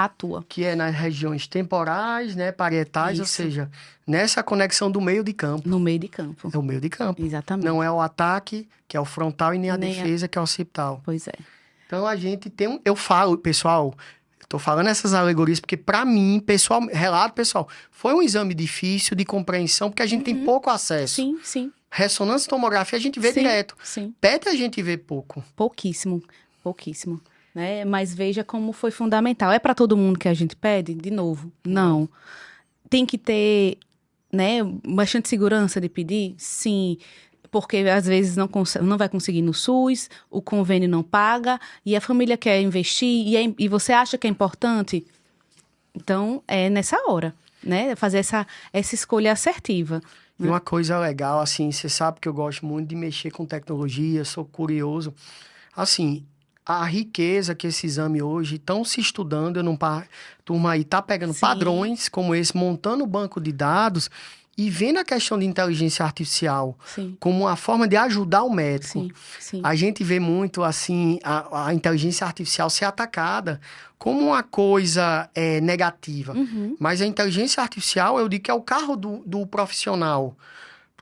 Que é nas regiões temporais, né, parietais, ou Isso. seja, nessa conexão do meio de campo. No meio de campo. É o meio de campo. Exatamente. Não é o ataque, que é o frontal, e nem a defesa, que é o occipital. Pois é. Então a gente tem eu falo, pessoal, tô falando essas alegorias porque para mim, pessoal, relato pessoal, foi um exame difícil de compreensão porque a gente tem pouco acesso. Sim, sim. Ressonância tomografia a gente vê Sim, direto. Sim. PET a gente vê pouco. Pouquíssimo. Né? Mas veja como foi fundamental. É para todo mundo que a gente pede? De novo, não. Tem que ter né, bastante segurança de pedir? Sim, porque às vezes não vai conseguir no SUS, o convênio não paga, e a família quer investir, e você acha que é importante? Então, é nessa hora, né? Fazer essa escolha assertiva. E uma coisa legal, assim, você sabe que eu gosto muito de mexer com tecnologia, sou curioso. Assim, a riqueza que esse exame hoje estão se estudando, turma aí tá pegando Sim. padrões como esse, montando o banco de dados e vendo a questão de inteligência artificial Sim. como uma forma de ajudar o médico. Sim, sim. A gente vê muito, assim, a inteligência artificial ser atacada como uma coisa negativa. Mas a inteligência artificial, eu digo que é o carro do profissional.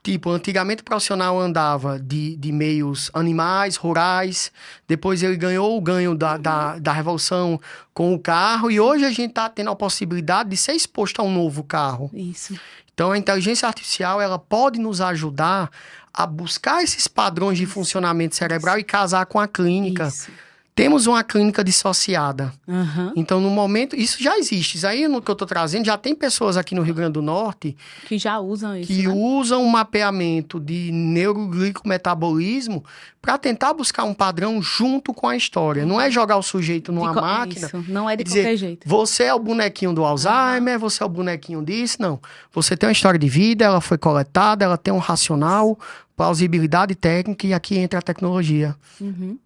Tipo, antigamente o profissional andava de meios animais, rurais, depois ele ganhou o ganho da revolução com o carro, e hoje a gente está tendo a possibilidade de ser exposto a um novo carro. Isso. Então, a inteligência artificial, ela pode nos ajudar a buscar esses padrões de funcionamento cerebral e casar com a clínica. Isso. Temos uma clínica dissociada. Uhum. Então, no momento, isso já existe. Isso aí, no que eu estou trazendo, já tem pessoas aqui no Rio Grande do Norte Que já usam isso, que né? usam um mapeamento de neuroglicometabolilismo para tentar buscar um padrão junto com a história. Não é jogar o sujeito numa máquina. Isso, não é de dizer, qualquer jeito. você é o bonequinho do Alzheimer, você é o bonequinho disso. Não. Você tem uma história de vida, ela foi coletada, ela tem um racional, plausibilidade técnica, e aqui entra a tecnologia. Uhum.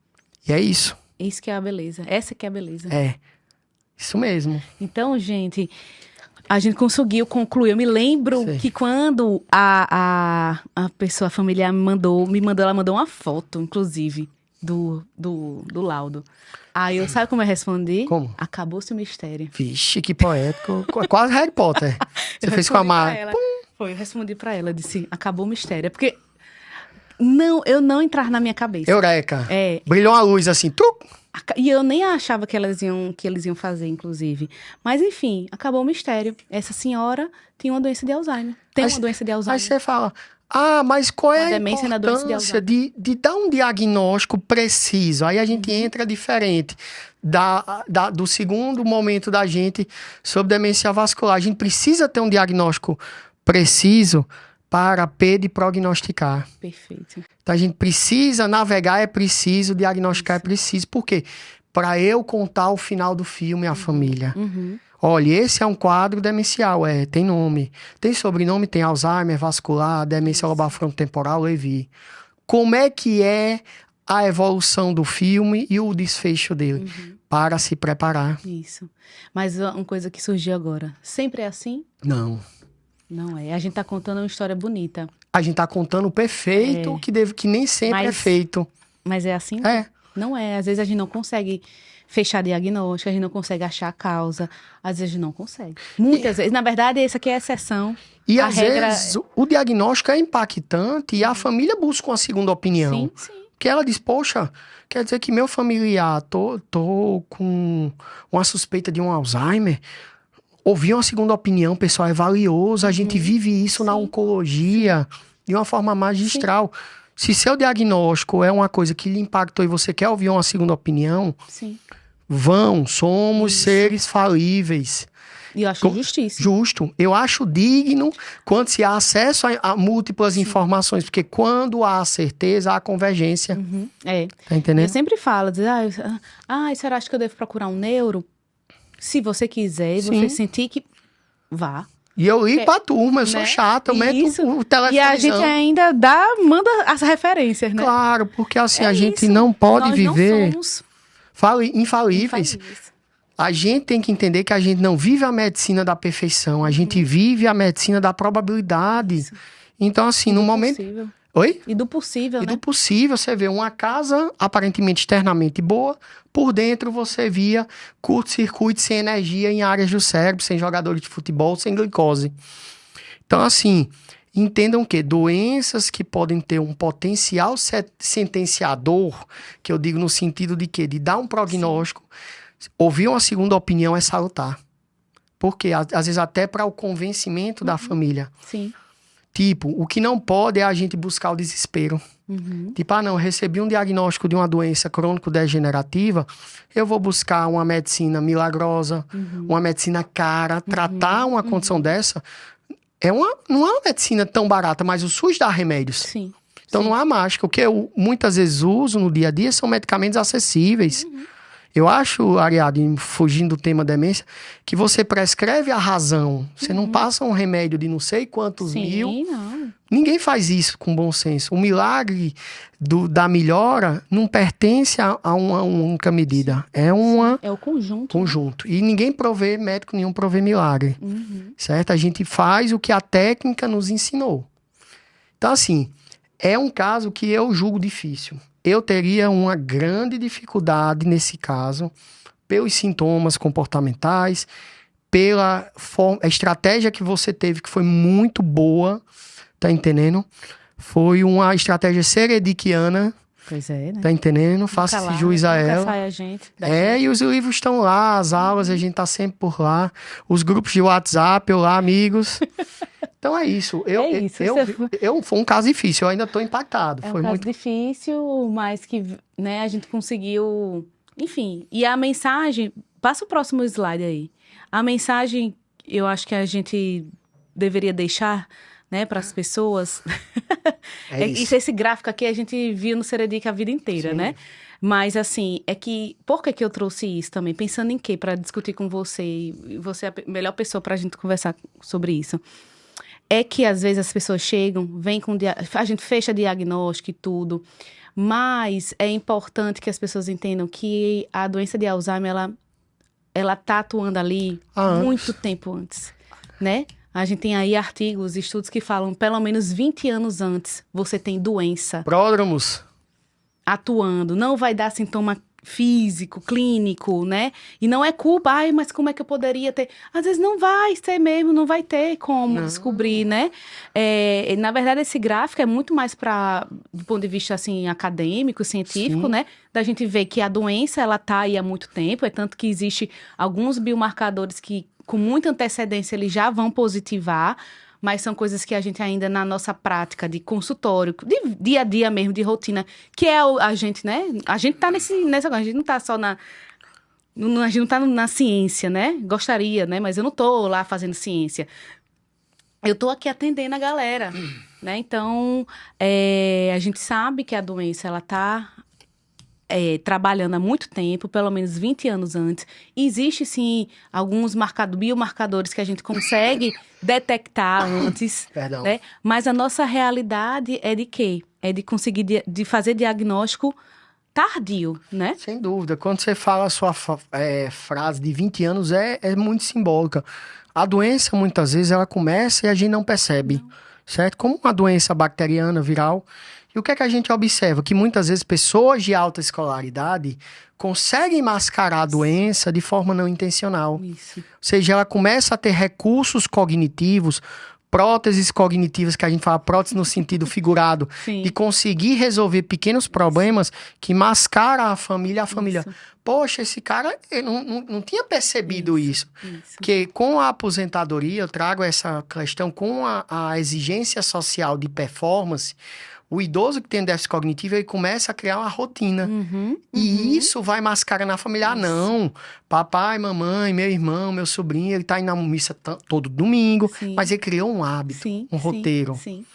E é isso. Isso que é a beleza. Essa que é a beleza. É. Isso mesmo. Então, gente, a gente conseguiu concluir. Eu me lembro que quando a pessoa familiar ela mandou uma foto, inclusive, do laudo. Aí eu, sabe como eu respondi? Como? Acabou-se o mistério. Vixe, que poético. Quase Harry Potter. Você fez com a Foi, eu respondi pra ela, disse, acabou o mistério. É porque eu não entrar na minha cabeça. Eureka. É. Brilhou uma luz assim, truc. E eu nem achava que eles iam fazer, inclusive. Mas, enfim, acabou o mistério. Essa senhora tinha uma doença de Alzheimer. Uma doença de Alzheimer. Aí você fala, mas qual é a importância de dar um diagnóstico preciso? Aí a gente entra diferente do segundo momento da gente sobre demência vascular. A gente precisa ter um diagnóstico preciso para prognosticar. Perfeito. Então, a gente precisa navegar, é preciso, diagnosticar é preciso. Por quê? Para eu contar o final do filme à família. Olha, esse é um quadro demencial, tem nome. Tem sobrenome, tem Alzheimer, vascular, demência lobar frontotemporal, Levi. Como é que é a evolução do filme e o desfecho dele? Para se preparar. Isso. Mas uma coisa que surgiu agora. Sempre é assim? Não. Não é. A gente tá contando uma história bonita. A gente tá contando o perfeito que nem sempre é feito. Mas é assim? É. Não é. Às vezes a gente não consegue fechar diagnóstico, a gente não consegue achar a causa. Às vezes a gente não consegue. Muitas vezes. Na verdade, essa aqui é a exceção. E às vezes o diagnóstico é impactante e a família busca uma segunda opinião. Sim, sim. Que ela diz, poxa, quer dizer que meu familiar, tô com uma suspeita de um Alzheimer. Ouvir uma segunda opinião, pessoal, é valioso. A gente vive isso na oncologia de uma forma magistral. Se seu diagnóstico é uma coisa que lhe impactou e você quer ouvir uma segunda opinião, somos seres falíveis. E eu acho justíssimo. Justo. Eu acho digno quando se há acesso a múltiplas informações, porque quando há certeza, há convergência. Tá entendendo? Eu sempre falo, será que eu devo procurar um neuro? Se você quiser, você sentir que vá. E eu ligo pra turma, eu sou chata, eu meto o telefone. E a gente ainda manda as referências, né? Claro, porque assim, a gente não pode viver não somos infalíveis. A gente tem que entender que a gente não vive a medicina da perfeição, a gente vive a medicina da probabilidade. Isso. Então, assim, no momento... Possível. Oi? E do possível, né? E do possível, você vê uma casa aparentemente externamente boa, por dentro você via curto-circuito sem energia em áreas do cérebro, sem jogadores de futebol, sem glicose. Então, assim, entendam que doenças que podem ter um potencial sentenciador, que eu digo no sentido de quê? De dar um prognóstico, ouvir uma segunda opinião é salutar. Porque, às vezes, até para o convencimento da família. Sim. Tipo, o que não pode é a gente buscar o desespero. Tipo, não, recebi um diagnóstico de uma doença crônico-degenerativa, eu vou buscar uma medicina milagrosa, uma medicina cara, tratar uma condição dessa. não é uma medicina tão barata, mas o SUS dá remédios. Sim. Então Sim. não há mágica. O que eu muitas vezes uso no dia a dia são medicamentos acessíveis. Eu acho, Ariadne, fugindo do tema demência, que você prescreve a razão. Você não passa um remédio de não sei quantos mil. Não. Ninguém faz isso com bom senso. O milagre da melhora não pertence a uma única medida. É É o conjunto. E ninguém provê, médico nenhum provê milagre. Certo? A gente faz o que a técnica nos ensinou. Então, assim, é um caso que eu julgo difícil. Eu teria uma grande dificuldade nesse caso, pelos sintomas comportamentais, pela a estratégia que você teve, que foi muito boa, tá entendendo? Foi uma estratégia serediquiana, Pois é, né? tá entendendo? Faça jus a ela. Sai a gente. E os livros estão lá, as aulas, a gente tá sempre por lá. Os grupos de WhatsApp, olá, amigos. Então é isso. Foi um caso difícil, eu ainda tô impactado. É um foi caso muito difícil, mas que, né, a gente conseguiu... Enfim, e a mensagem... Passa o próximo slide aí. A mensagem, eu acho que a gente deveria deixar, né, para as pessoas... Esse gráfico aqui a gente viu no Seredic a vida inteira, né? Mas, assim, é que... Por que eu trouxe isso também? Pensando em quê? Para discutir com você. E você é a melhor pessoa para a gente conversar sobre isso. É que, às vezes, as pessoas chegam, vêm com... A gente fecha diagnóstico e tudo. Mas é importante que as pessoas entendam que a doença de Alzheimer, ela tá atuando ali muito tempo antes, né? A gente tem aí artigos, estudos que falam pelo menos 20 anos antes você tem doença. Pródromos. Atuando. Não vai dar sintoma físico, clínico, né? E não é culpa, mas como é que eu poderia ter? Às vezes não vai ser mesmo, não vai ter como descobrir, né? Na verdade, esse gráfico é muito mais do ponto de vista, assim, acadêmico, científico, né? Da gente ver que a doença, ela tá aí há muito tempo, é tanto que existe alguns biomarcadores que, com muita antecedência, eles já vão positivar, mas são coisas que a gente ainda, na nossa prática de consultório, de dia a dia mesmo, de rotina, que é a gente, né? A gente tá nessa coisa, a gente não tá só a gente não tá na ciência, né? Gostaria, né? Mas eu não tô lá fazendo ciência. Eu tô aqui atendendo a galera, né? Então, a gente sabe que a doença, ela tá... trabalhando há muito tempo, pelo menos 20 anos antes. Existe, sim, alguns biomarcadores que a gente consegue detectar antes, né? Mas a nossa realidade é de quê? É de conseguir de fazer diagnóstico tardio, né? Sem dúvida. Quando você fala a sua frase de 20 anos, é muito simbólica. A doença, muitas vezes, ela começa e a gente não percebe, certo? Como uma doença bacteriana, viral. E o que é que a gente observa? Que muitas vezes pessoas de alta escolaridade conseguem mascarar a doença de forma não intencional. Isso. Ou seja, ela começa a ter recursos cognitivos, próteses cognitivas, que a gente fala prótese no sentido figurado, Sim. de conseguir resolver pequenos problemas que mascaram a família. Isso. Poxa, esse cara, eu não tinha percebido isso. Porque com a aposentadoria, eu trago essa questão, com a exigência social de performance, o idoso que tem déficit cognitivo, ele começa a criar uma rotina. E isso vai mascarando na família. Não, papai, mamãe, meu irmão, meu sobrinho, ele tá indo na missa todo domingo, mas ele criou um hábito, um roteiro. Sim.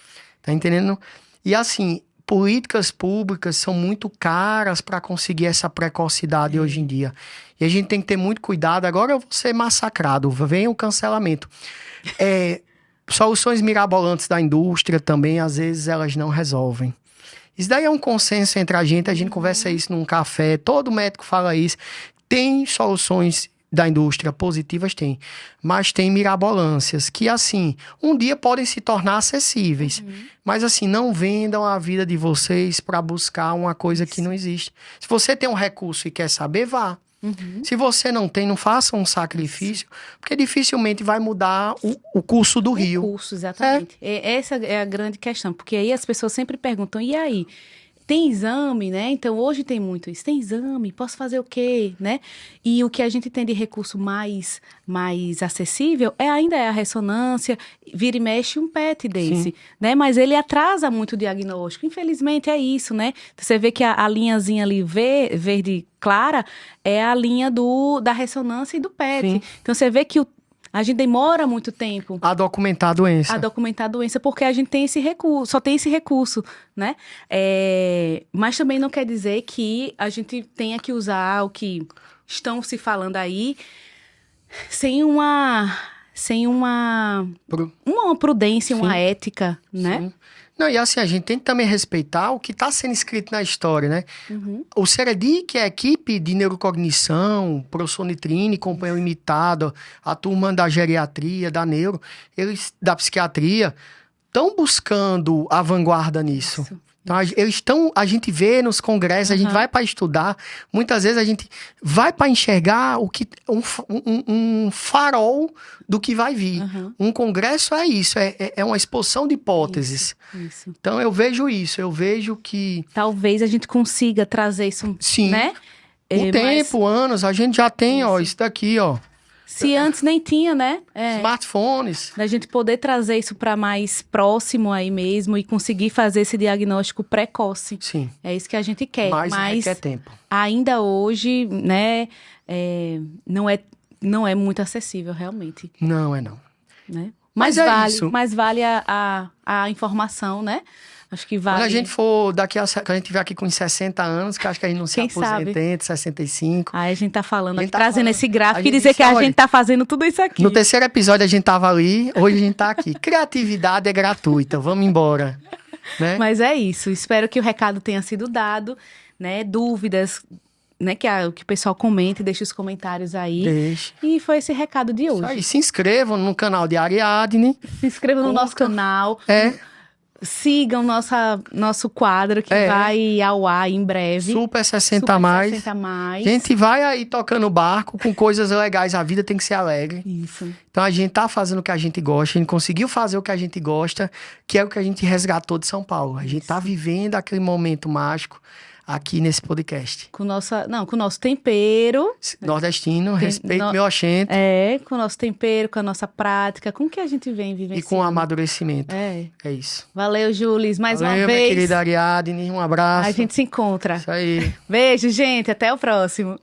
Tá entendendo? E assim, políticas públicas são muito caras para conseguir essa precocidade hoje em dia. E a gente tem que ter muito cuidado. Agora eu vou ser massacrado, vem o cancelamento. Soluções mirabolantes da indústria também, às vezes, elas não resolvem. Isso daí é um consenso entre a gente conversa isso num café, todo médico fala isso. Tem soluções da indústria positivas, tem, mas tem mirabolâncias que, assim, um dia podem se tornar acessíveis, mas, assim, não vendam a vida de vocês para buscar uma coisa que não existe. Se você tem um recurso e quer saber, vá. Se você não tem, não faça um sacrifício, porque dificilmente vai mudar o curso do rio. O curso, exatamente. Essa é a grande questão, porque aí as pessoas sempre perguntam, e aí? Tem exame, né? Então, hoje tem muito isso. Tem exame, posso fazer o quê, né? E o que a gente tem de recurso mais acessível ainda é a ressonância, vira e mexe um PET desse, né? Mas ele atrasa muito o diagnóstico. Infelizmente, é isso, né? Você vê que a linhazinha ali verde clara é a linha da ressonância e do PET. Então, você vê que A gente demora muito tempo a documentar a doença. a documentar a doença, porque a gente tem esse recurso, só tem esse recurso, né? Mas também não quer dizer que a gente tenha que usar o que estão se falando aí sem uma prudência, uma ética, né? Sim. Não, e assim, a gente tem que também respeitar o que está sendo escrito na história, né? Uhum. O Seredi, que é a equipe de neurocognição, professor Nitrine, companheiro imitado, a turma da geriatria, da neuro, eles da psiquiatria, estão buscando a vanguarda nisso. Isso. Então, a gente vê nos congressos, a gente vai para estudar, muitas vezes a gente vai para enxergar um farol do que vai vir. Uhum. Um congresso é isso, é uma exposição de hipóteses. Isso. Então, eu vejo que... Talvez a gente consiga trazer isso, Sim. né? Com tempo, anos, a gente já tem, ó, isso daqui, ó. Se antes nem tinha, né? Smartphones. Da gente poder trazer isso para mais próximo aí mesmo e conseguir fazer esse diagnóstico precoce. Sim. É isso que a gente quer. Mas Mas requer tempo. ainda hoje, né, não é muito acessível, realmente. Não é não. Né? Mas Mas vale a informação, né? Acho que vale. Quando a gente for quando a gente tiver aqui com 60 anos, que acho que a gente não se aposenta entre 65. Aí a gente tá falando, A gente tá trazendo falando. esse gráfico e A gente dizer que disse, a olha, gente tá fazendo tudo isso aqui. No terceiro episódio a gente tava ali, hoje a gente tá aqui. Criatividade é gratuita, vamos embora. Né? Mas é isso, espero que o recado tenha sido dado, né? Dúvidas, né? Que o pessoal comente, deixe os comentários aí. Deixe. E foi esse recado de hoje. Isso aí, se inscrevam no canal de Ariadne. Se inscrevam no nosso canal. Sigam nosso quadro que vai ao ar em breve. Super 60 mais. 60 mais. A gente vai aí tocando barco com coisas legais. A vida tem que ser alegre. Isso. Então a gente tá fazendo o que a gente gosta. A gente conseguiu fazer o que a gente gosta, que é o que a gente resgatou de São Paulo. A gente tá vivendo aquele momento mágico aqui nesse podcast. Com o nosso tempero. Nordestino, respeito meu acento. Com o nosso tempero, com a nossa prática, com o que a gente vem vivenciando. E com o amadurecimento. É isso. Valeu, Julis, mais uma vez. Minha querida Ariadne, um abraço. A gente se encontra. Isso aí. Beijo, gente, até o próximo.